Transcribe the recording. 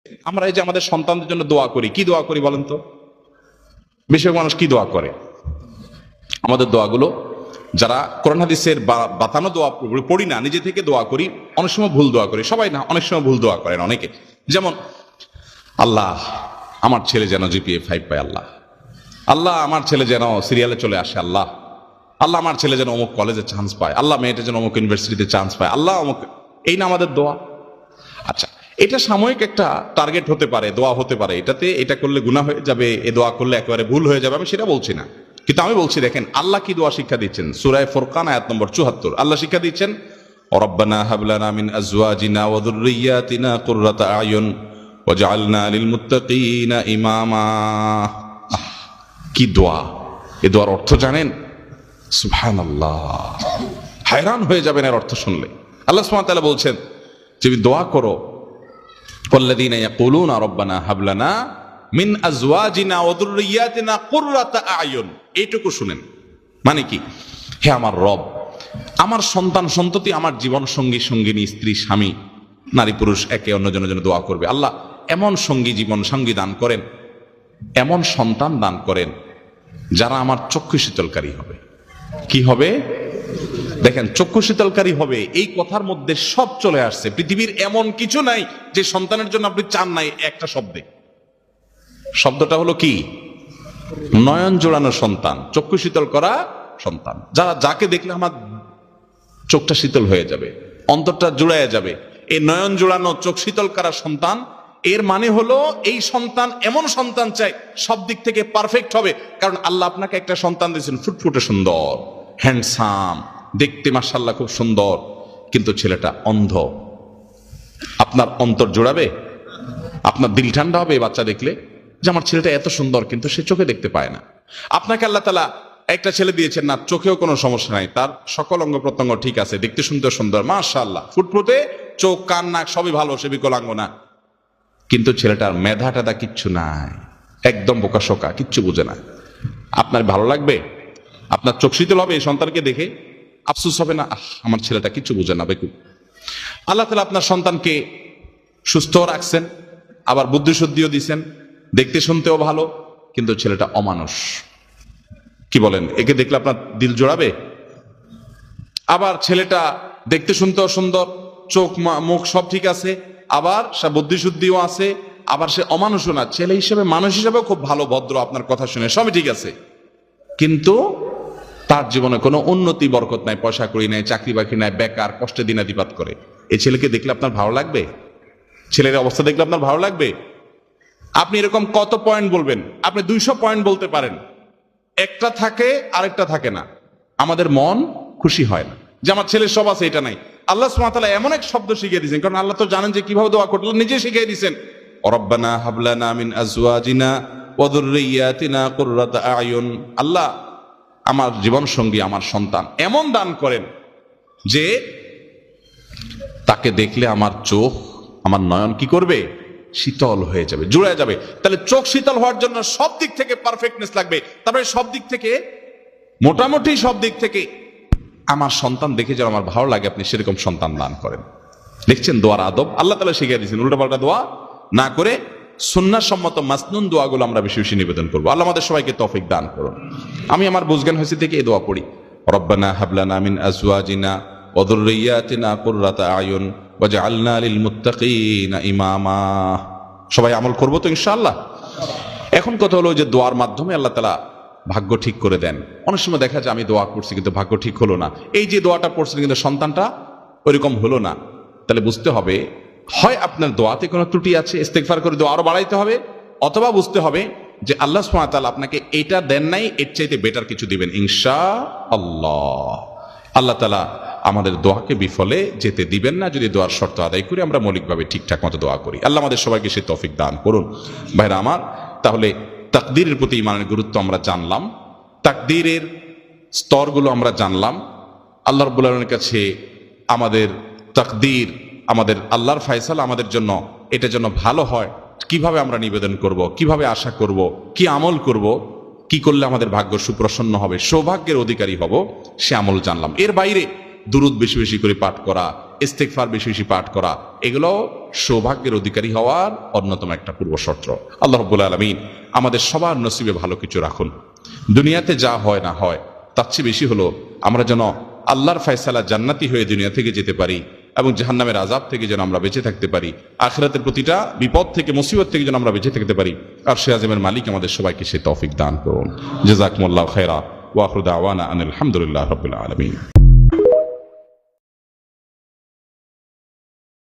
আমরা এই যে আমাদের সন্তানদের জন্য দোয়া করি, কি দোয়া করি বলেন তো? বেশিরভাগ মানুষ কি দোয়া করে? আমাদের দোয়াগুলো যারা কোরআন হাদিসের বাতানো দোয়া পড়ি না, নিজে থেকে দোয়া করি, অনেক সময় ভুল দোয়া করি। সবাই না, অনেক সময় ভুল দোয়া করেন অনেকে। যেমন, আল্লাহ আমার ছেলে যেন জিপিএ 5 পায়, আল্লাহ আল্লাহ আমার ছেলে যেন সিরিয়ালে চলে আসে, আল্লাহ আল্লাহ আমার ছেলে যেন অমুক কলেজে চান্স পায়, আল্লাহ মেয়েটা যেন অমুক ইউনিভার্সিটিতে চান্স পায়, আল্লাহ অমুক। এই না আমাদের দোয়া। আচ্ছা, এটা সাময়িক একটা টার্গেট হতে পারে, দোয়া হতে পারে, এটাতে এটা করলে গুনাহ হয়ে যাবে, এ দোয়া করলে একেবারে ভুল হয়ে যাবে, আমি সেটা বলছি না। কিন্তু আমি বলছি, দেখেন আল্লাহ কি দোয়া শিক্ষা দিচ্ছেন। সূরা ফুরকান আয়াত নম্বর 74 আল্লাহ শিক্ষা দিচ্ছেন, রব্বানা হাব লানা মিন আজওয়াজিনা ওয়া যুররিয়াতিনা কুররাতা আয়ুন ওয়াজআলনা লিল মুত্তাকিনা ইমামা। কি দোয়া! এ দোয়ার অর্থ জানেন? সুবহানাল্লাহ, হায়রান হয়ে যাবেন এর অর্থ শুনলে। আল্লাহ সুবহানাহু ওয়া তাআলা বলছেন, তুমি দোয়া করো, ওয়াল্লাযীনা ইয়াকুলুনা রব্বানা হাব লানা মিন আজওয়াজিনা ওয়া যুররিয়াতিনা কুররাতা আয়ুন। এইটুকু শুনেন, মানে কি? হে আমার রব, আমার সন্তান সন্ততি, আমার জীবন সঙ্গী সঙ্গিনী, স্ত্রী স্বামী, নারী পুরুষ একে অন্যজনের জন্য দোয়া করবে, আল্লাহ এমন সঙ্গী জীবন সঙ্গী দান করেন, এমন সন্তান দান করেন যারা আমার চক্ষু শীতলকারী হবে। কি হবে? দেখেন, চক্ষু শীতলকারী হবে, এই কথার মধ্যে সব চলে আসছে। পৃথিবীর এমন কিছু নাই যে সন্তানের জন্য আপনি চান নাই একটা শব্দে। শব্দটা হলো কি? নয়ন জোড়ানো সন্তান, চক্ষু শীতল করা সন্তান। যাকে দেখলে আমার চোখটা শীতল হয়ে যাবে, অন্তরটা জুড়াইয়া যাবে, এই নয়ন জোড়ানো চোখ শীতল করা সন্তান। এর মানে হলো এই সন্তান এমন সন্তান চাই সব দিক থেকে পারফেক্ট হবে। কারণ আল্লাহ আপনাকে একটা সন্তান দিয়েছেন, ফুটফুটে সুন্দর, হ্যান্ডসাম, দেখতে মাশাআল্লাহ খুব সুন্দর, কিন্তু ছেলেটা অন্ধ। আপনার অন্তর জোড়াবে? আপনার দিল ঠান্ডা হবে বাচ্চা দেখলে যে আমার ছেলেটা এত সুন্দর, কিন্তু সে চোখে দেখতে পায় না। আপনাকে আল্লাহ তাআলা একটা ছেলে দিয়েছেন না, চোখেও কোনো সমস্যা নাই, তার সকল অঙ্গ প্রত্যঙ্গ ঠিক আছে, দেখতে সুন্দর সুন্দর মাশাআল্লাহ, ফুটফুটে, চোখ কান নাক সবই ভালো, সে বিকলাঙ্গ না, কিন্তু ছেলেটার মেধা টেধা কিচ্ছু নাই, একদম বোকাশোকা, কিচ্ছু বুঝে না। আপনার ভালো লাগবে? আপনার চোখ শীতল হবে এই সন্তানকে দেখে? আফসোস হবে না, আমার ছেলেটা কিচ্ছু বুঝে না, বেকুব। আল্লাহ তাআলা আপনার সন্তানকে সুস্থ রাখছেন, আবার বুদ্ধিশুদ্ধিও দিছেন, দেখতে শুনতেও ভালো, কিন্তু ছেলেটা অমানুষ। কি বলেন? একে দেখলে আপনার দিল জোড়াবে? আবার ছেলেটা দেখতে শুনতেও সুন্দর, চোখ মুখ সব ঠিক আছে, আবার সে বুদ্ধিশুদ্ধিও আছে, আবার সে অমানুষও না, ছেলে হিসেবে মানুষ হিসেবেও খুব ভালো, ভদ্র, আপনার কথা শুনে সবই ঠিক আছে, কিন্তু তার জীবনে কোনো উন্নতি বরকত নাই, পয়সা করি নাই, চাকরি বাকরি নাই, বেকার, কষ্টে দিনাতিপাত করে। এই ছেলেকে দেখলে আপনার ভালো লাগবে? ছেলের অবস্থা দেখলে আপনার ভালো লাগবে? আপনি এরকম কত পয়েন্ট বলবেন? আপনি 200 পয়েন্ট বলতে পারেন, একটা থাকে আরেকটা থাকে না। আমাদের মন খুশি হয় না যে আমার ছেলের সব আছে, এটা নাই। আল্লাহ সুবহানাহু ওয়া তাআলা এমন এক শব্দ শিখিয়ে দিয়েছেন, কারণ আল্লাহ তো জানেন যে কিভাবে দোয়া করতে, নিজে শিখিয়ে দিয়েছেন, রব্বানা হাব লানা মিন আজওয়াজিনা ওয়া যুররিয়াতিনা কুররাতা আয়ুন। আল্লাহ আমার জীবন সঙ্গী, আমার সন্তান এমন দান করেন যে তাকে দেখলে আমার চোখ, আমার নয়ন কি করবে? শীতল হয়ে যাবে, জুড়ে যাবে। তাহলে চোখ শীতল হওয়ার জন্য সব দিক থেকে পারফেক্টনেস লাগবে। তারপরে সব দিক থেকে, মোটামুটি সব দিক থেকে আমার সন্তান দেখে যেন আমার ভালো লাগে, আপনি সেরকম সন্তান দান করেন। দেখছেন দোয়ার আদব আল্লাহ তাআলা শিখিয়ে দিয়েছেন। উল্টাপাল্টা দোয়া না করে সুন্নাহ সম্মত মাসনুন দোয়াগুলো আমরা বেশি বেশি নিবেদন করবো। আল্লাহ আমাদের সবাইকে তৌফিক দান করুন। আমি আমার বুঝজ্ঞান হয়েছে থেকে এই দোয়া পড়ি, রব্বানা হাব লানা মিন আজওয়াজিনা ওয়া যুররিয়াতিনা কুররাতা আয়ুন ওয়াজআলনা লিল মুত্তাকিনা ইমামা। সবাই আমল করবো তো ইনশাআল্লাহ। এখন কথা হলো যে দোয়ার মাধ্যমে আল্লাহ তাআলা ভাগ্য ঠিক করে দেন। অনেক সময় দেখা যায় আমি দোয়া করছি কিন্তু ভাগ্য ঠিক হলো না, এই যে দোয়াটা পড়ছেন কিন্তু সন্তানটা ওইরকম হলো না, তাহলে বুঝতে হবে হয় আপনার দোয়াতে কোনো ত্রুটি আছে, ইস্তেগফার করে দোয়া আরো বাড়াইতে হবে, অথবা বুঝতে হবে যে আল্লাহ সুবহানাহু ওয়া তাআলা আপনাকে এটা দেন নাই, এর চাইতে বেটার কিছু দিবেন ইনশাআল্লাহ। আল্লাহ তাআলা আমাদের দোয়াকে বিফলে যেতে দিবেন না যদি দোয়ার শর্ত আদায় করে আমরা মৌলিকভাবে ঠিকঠাক মতো দোয়া করি। আল্লাহ আমাদের সবাইকে সেই তৌফিক দান করুন। ভাইরা আমার, তাহলে তাকদীরের প্রতি ঈমানের গুরুত্ব আমরা জানলাম, তাকদীরের স্তরগুলো আমরা জানলাম, আল্লাহ রাব্বুল আলামিনের কাছে আমাদের তাকদীর, আমাদের আল্লাহর ফয়সালা আমাদের জন্য, এটা যেন ভালো হয়, কিভাবে আমরা নিবেদন করব, কিভাবে আশা করব, কি আমল করব, কি করলে আমাদের ভাগ্য সুপ্রসন্ন হবে, সৌভাগ্যের অধিকারী হব, সে আমল জানলাম। এর বাইরে দুরূদ বেশি বেশি করে পাঠ করা, ইস্তেগফার বেশি বেশি পাঠ করা, এগুলো সৌভাগ্যের অধিকারী হওয়ার অন্যতম একটা পূর্ব শর্ত। আল্লাহ রাব্বুল আলামিন আমাদের সবার নসিবে ভালো কিছু রাখুন। দুনিয়াতে যা হয় না হয় তার চেয়ে বেশি হলো আমরা যেন আল্লাহর ফয়সালা জান্নাতি হয়ে দুনিয়া থেকে যেতে পারি এবং জাহান্নামের আযাব থেকে যেন আমরা বেঁচে থাকতে পারি, আখিরাতের প্রতিটা বিপদ থেকে মুসিবত থেকে যেন আমরা বেঁচে থাকতে পারি। আর সে আজমের মালিক আমাদের সবাইকে সে তৌফিক দান করুন। জাযাকুমুল্লাহু খায়রা ওয়া আখিরু দাওয়ানা আনিল হামদুলিল্লাহি রাব্বিল আলামিন।